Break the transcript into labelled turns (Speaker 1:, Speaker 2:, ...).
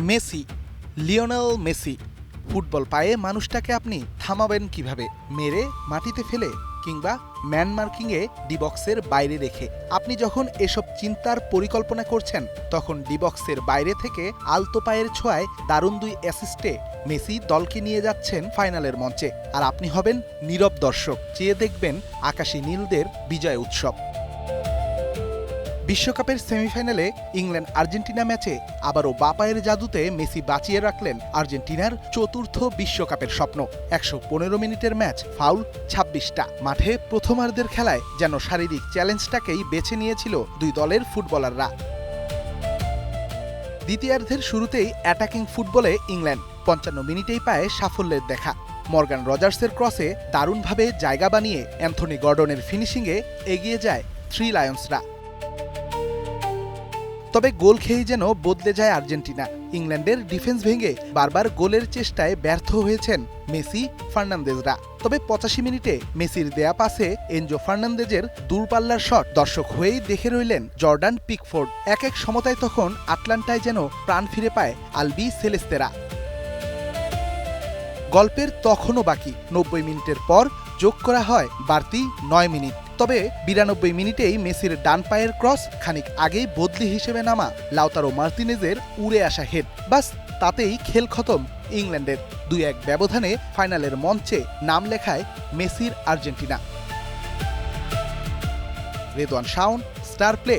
Speaker 1: Messi, Lionel Messi. Football পায়ে মানুষটাকে আপনি থামাবেন কিভাবে? মেরে মাটিতে ফেলে, কিংবা ম্যান মার্কিংয়ে ডিবক্সের বাইরে রেখে? আপনি যখন এসব চিন্তার পরিকল্পনা করছেন, তখন ডিবক্সের বাইরে থেকে আলতো পায়ের ছোঁয়ায় দারুণ 2 অ্যাসিস্টে মেসি দলকে নিয়ে যাচ্ছেন ফাইনালের মঞ্চে। আর আপনি হবেন নীরব দর্শক, চেয়ে দেখবেন আকাশী নীলদের বিজয় উৎসব। বিশ্বকাপের সেমিফাইনালে ইংল্যান্ড আর্জেন্টিনা ম্যাচে আবারও বাপায়ের জাদুতে মেসি বাঁচিয়ে রাখলেন আর্জেন্টিনার চতুর্থ বিশ্বকাপের স্বপ্ন। ১১৫ মিনিটের ম্যাচ, ফাউল ২৬টা। মাঠে প্রথমার্ধের খেলায় যেন শারীরিক চ্যালেঞ্জটাকেই বেছে নিয়েছিল দুই দলের ফুটবলাররা। দ্বিতীয়ার্ধের শুরুতেই অ্যাটাকিং ফুটবলে ইংল্যান্ড ৫৫ মিনিটেই পায় সাফল্যের দেখা। মর্গান রজার্সের ক্রসে দারুণভাবে জায়গা বানিয়ে অ্যান্থনি গর্ডনের ফিনিশিংয়ে এগিয়ে যায় থ্রি লায়ন্সরা। তবে গোল খেয়েই যেন বদলে যায় আর্জেন্টিনা। ইংল্যান্ডের ডিফেন্স ভেঙে বারবার গোলের চেষ্টায় ব্যর্থ হয়েছেন মেসি, ফার্নান্দেজরা। তবে ৮৫ মিনিটে মেসির দেয়া পাসে এনজো ফার্নান্দেজের দূরপাল্লার শট দর্শক হয়েই দেখে রইলেন জর্ডান পিকফোর্ড। এক সমতায় তখন আটলান্টায় যেন প্রাণ ফিরে পায় আলবি সেলেস্তেরা। গল্পের তখনও বাকি। ৯০ মিনিটের পর যোগ করা হয় বাড়তি ৯ মিনিট। তবে ৯২ মিনিটেই মেসির ডান পায়ের ক্রস, খানিক আগেই বদলি হিসেবে নামা লাউতারো মার্তিনেজের উড়ে আসা হেড, বাস তাতেই খেল খতম ইংল্যান্ডের। ২-১ ব্যবধানে ফাইনালের মঞ্চে নাম লেখায় মেসির Argentina. Redwan Shaon, star play.